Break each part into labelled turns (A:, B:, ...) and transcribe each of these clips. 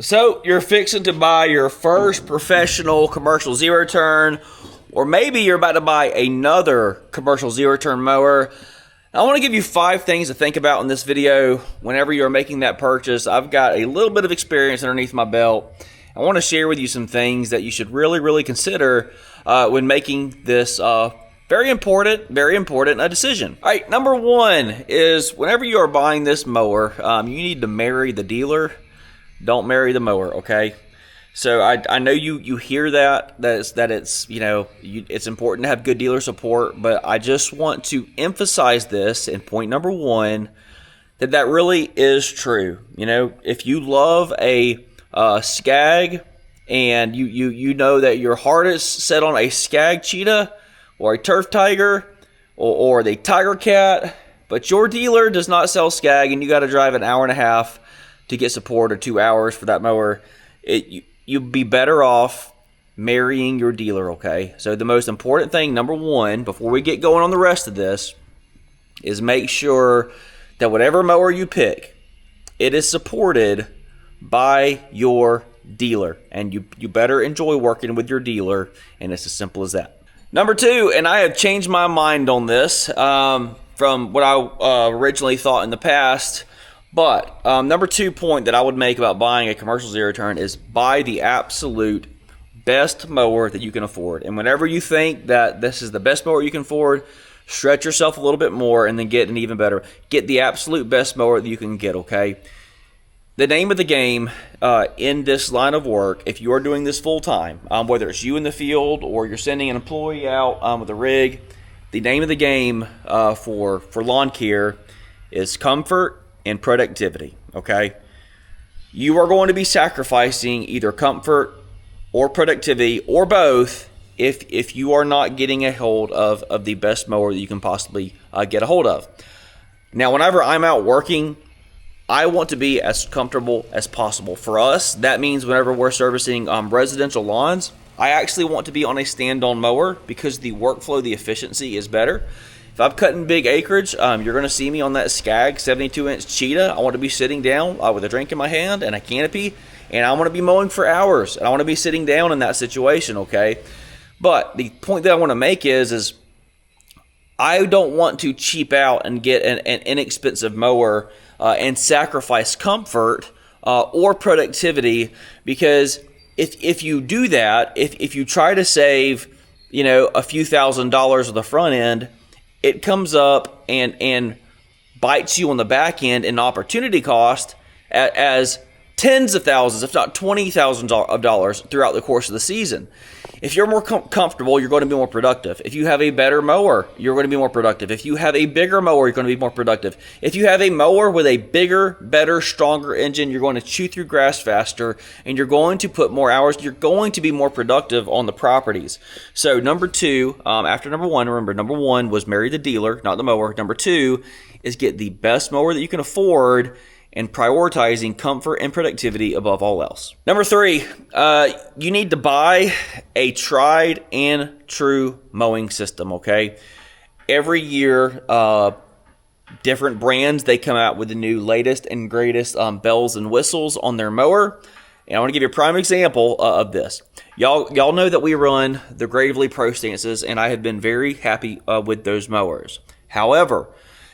A: So you're fixing to buy your first professional commercial zero turn, or maybe you're about to buy another commercial zero turn mower. I want to give you 5 things to think about in this video whenever you're making that purchase. I've got a little bit of experience underneath my belt. I want to share with you some things that you should really consider when making this very important decision. All right, number 1 is whenever you are buying this mower, you need to marry the dealer. Don't marry the mower, okay? So I know you hear that it's it's important to have good dealer support, but I just want to emphasize this in point number 1 that really is true. You know, if you love a Skag and you know that your heart is set on a Skag Cheetah or a Turf Tiger or the Tiger Cat, but your dealer does not sell Skag and you got to drive an hour and a half to get support or 2 hours for that mower, you'd be better off marrying your dealer, okay? So the most important thing, number 1, before we get going on the rest of this, is make sure that whatever mower you pick, it is supported by your dealer. And you better enjoy working with your dealer, and it's as simple as that. Number 2, and I have changed my mind on this from what I originally thought in the past, but number 2 point that I would make about buying a commercial zero turn is buy the absolute best mower that you can afford. And whenever you think that this is the best mower you can afford, stretch yourself a little bit more and then get an even better. Get the absolute best mower that you can get, okay? The name of the game in this line of work, if you are doing this full time, whether it's you in the field or you're sending an employee out with a rig, the name of the game for lawn care is comfort and productivity, okay? You are going to be sacrificing either comfort or productivity or both if you are not getting a hold of the best mower that you can possibly get a hold of. Now, whenever I'm out working, I want to be as comfortable as possible. For us, that means whenever we're servicing residential lawns, I actually want to be on a stand-on mower because the workflow, the efficiency is better. If I'm cutting big acreage, you're going to see me on that Skag 72-inch Cheetah. I want to be sitting down with a drink in my hand and a canopy, and I want to be mowing for hours, and I want to be sitting down in that situation, okay? But the point that I want to make is I don't want to cheap out and get an inexpensive mower and sacrifice comfort or productivity, because if you do that, if you try to save, a few $1,000s on the front end, it comes up and bites you on the back end in opportunity cost as tens of thousands, if not $20,000 throughout the course of the season. If you're more comfortable, you're going to be more productive. If you have a better mower, you're going to be more productive. If you have a bigger mower, you're going to be more productive. If you have a mower with a bigger, better, stronger engine, you're going to chew through grass faster, and you're going to put more hours. You're going to be more productive on the properties. So number 2, after number 1, remember, number 1 was marry the dealer, not the mower. Number 2 is get the best mower that you can afford and prioritizing comfort and productivity above all else. Number 3, you need to buy a tried and true mowing system, okay? Every year, different brands, they come out with the new latest and greatest bells and whistles on their mower. And I want to give you a prime example of this. Y'all know that we run the Gravely Pro Stances, and I have been very happy with those mowers. However,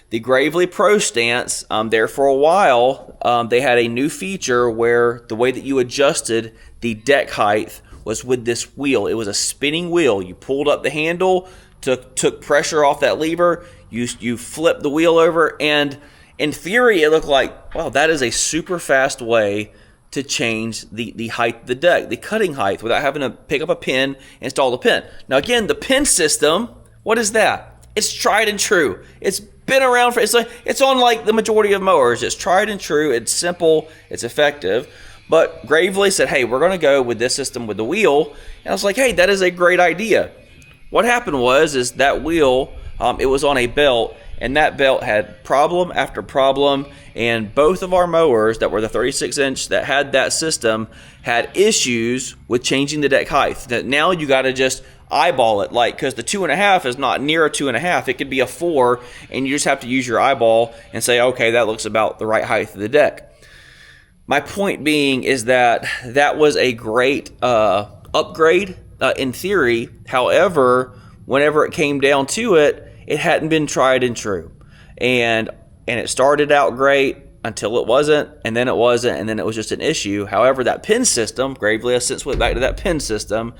A: the Gravely Pro Stance, there for a while, they had a new feature where the way that you adjusted the deck height was with this wheel. It was a spinning wheel. You pulled up the handle, took pressure off that lever, you flipped the wheel over, and in theory, it looked like, wow, that is a super fast way to change the height of the deck, the cutting height, without having to pick up a pin and install the pin. Now again, the pin system, what is that? It's tried and true. It's been around for, it's on like the majority of mowers. It's tried and true. It's simple. It's effective. But Gravely said, hey, we're going to go with this system with the wheel. And I was like, hey, that is a great idea. What happened is that wheel, it was on a belt, and that belt had problem after problem. And both of our mowers that were the 36-inch that had that system had issues with changing the deck height. That now you got to just eyeball it, like, because the 2.5 is not near a 2.5. It could be a 4, and you just have to use your eyeball and say, okay, that looks about the right height of the deck. My point being is that that was a great upgrade in theory. However, whenever it came down to it, it hadn't been tried and true. And it started out great until it wasn't, and then it wasn't, and then it was just an issue. However, that pin system, Gravely has since went back to that pin system.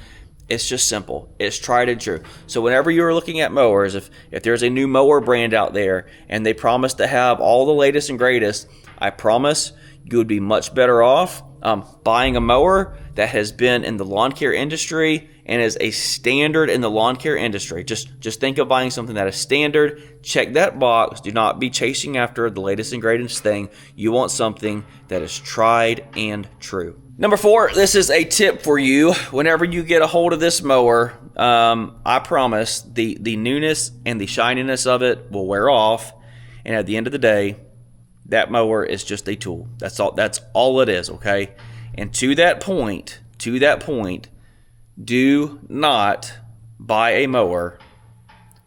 A: It's just simple. It's tried and true. So whenever you're looking at mowers, if there's a new mower brand out there and they promise to have all the latest and greatest, I promise you would be much better off buying a mower that has been in the lawn care industry and is a standard in the lawn care industry. Just think of buying something that is standard. Check that box. Do not be chasing after the latest and greatest thing. You want something that is tried and true. Number 4, this is a tip for you. Whenever you get a hold of this mower, I promise the newness and the shininess of it will wear off. And at the end of the day, that mower is just a tool. That's all it is, okay? And to that point, do not buy a mower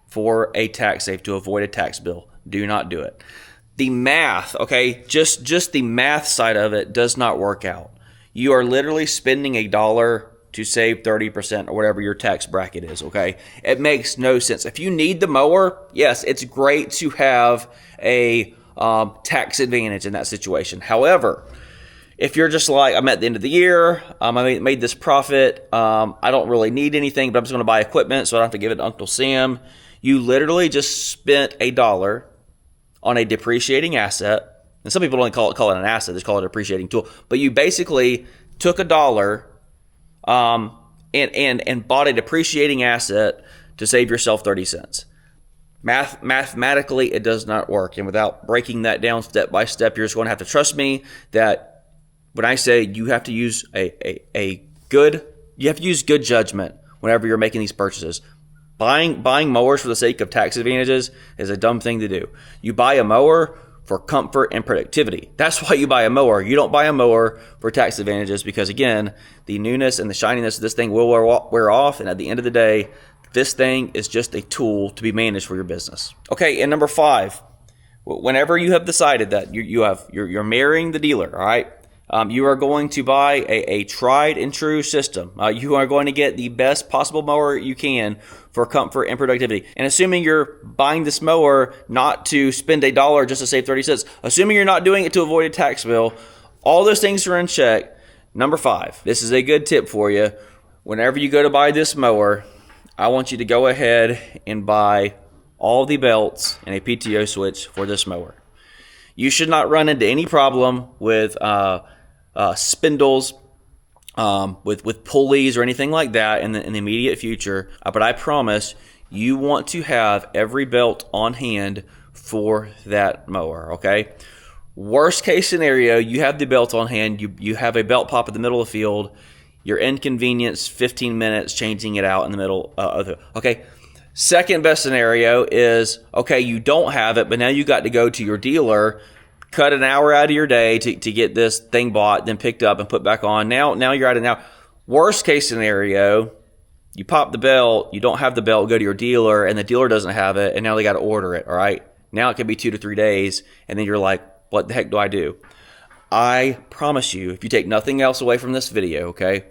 A: for a tax save to avoid a tax bill. Do not do it. The math, okay, just the math side of it does not work out. You are literally spending $1 to save 30% or whatever your tax bracket is, okay? It makes no sense. If you need the mower, yes, it's great to have a tax advantage in that situation. However, if you're just like, I'm at the end of the year, I made this profit, I don't really need anything, but I'm just going to buy equipment so I don't have to give it to Uncle Sam. You literally just spent $1 on a depreciating asset. And some people don't call it an asset, they just call it a depreciating tool. But you basically took $1 and bought a depreciating asset to save yourself 30 cents. Mathematically, it does not work. And without breaking that down step by step, you're just going to have to trust me that when I say you have to use good judgment whenever you're making these purchases. Buying mowers for the sake of tax advantages is a dumb thing to do. You buy a mower for comfort and productivity. That's why you buy a mower. You don't buy a mower for tax advantages because, again, the newness and the shininess of this thing will wear off. And at the end of the day, this thing is just a tool to be managed for your business. Okay, and number 5, whenever you have decided that you're marrying the dealer, all right, you are going to buy a tried and true system. You are going to get the best possible mower you can for comfort and productivity. And assuming you're buying this mower not to spend $1 just to save 30 cents, assuming you're not doing it to avoid a tax bill, all those things are in check. Number 5, this is a good tip for you. Whenever you go to buy this mower, I want you to go ahead and buy all the belts and a PTO switch for this mower. You should not run into any problem with spindles, with pulleys or anything like that in the immediate future. But I promise you want to have every belt on hand for that mower, okay? Worst case scenario, you have the belt on hand, you have a belt pop in the middle of the field, you're inconvenienced 15 minutes changing it out in the middle of the, okay? Second best scenario is, okay, you don't have it, but now you got to go to your dealer, cut an hour out of your day to get this thing bought, then picked up and put back on. Now you're at an hour. Worst case scenario, you pop the belt, you don't have the belt, go to your dealer, and the dealer doesn't have it, and now they got to order it, all right? Now it could be 2 to 3 days, and then you're like, what the heck do I do? I promise you, if you take nothing else away from this video, okay,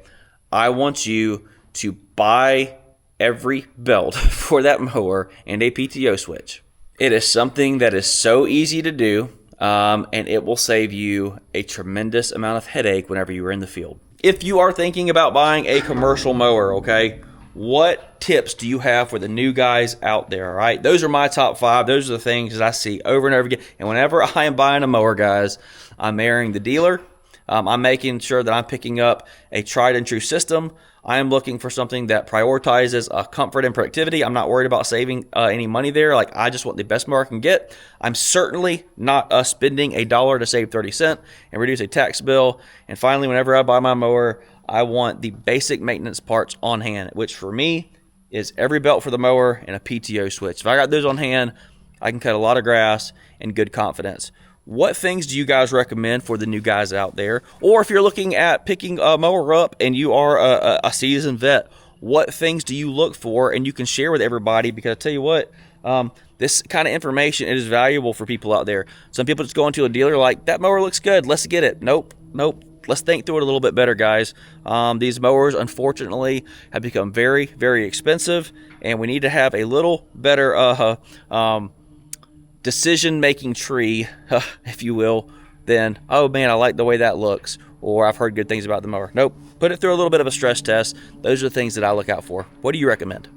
A: I want you to buy every belt for that mower and a PTO switch. It is something that is so easy to do, and it will save you a tremendous amount of headache whenever you are in the field. If you are thinking about buying a commercial mower, okay, what tips do you have for the new guys out there, all right? Those are my top 5. Those are the things that I see over and over again. And whenever I am buying a mower, guys, I'm marrying the dealer. I'm making sure that I'm picking up a tried and true system. I am looking for something that prioritizes comfort and productivity. I'm not worried about saving any money there. Like, I just want the best mower I can get. I'm certainly not spending $1 to save 30 cents and reduce a tax bill. And finally, whenever I buy my mower, I want the basic maintenance parts on hand, which for me is every belt for the mower and a PTO switch. If I got those on hand, I can cut a lot of grass in good confidence. What things do you guys recommend for the new guys out there? Or if you're looking at picking a mower up and you are a seasoned vet, what things do you look for and you can share with everybody? Because I tell you what, this kind of information is valuable for people out there. Some people just go into a dealer like, that mower looks good, let's get it. Nope. Nope. Let's think through it a little bit better, guys. These mowers, unfortunately, have become very, very expensive, and we need to have a little better decision-making tree, if you will, than, oh man, I like the way that looks, or I've heard good things about the mower. Nope. Put it through a little bit of a stress test. Those are the things that I look out for. What do you recommend?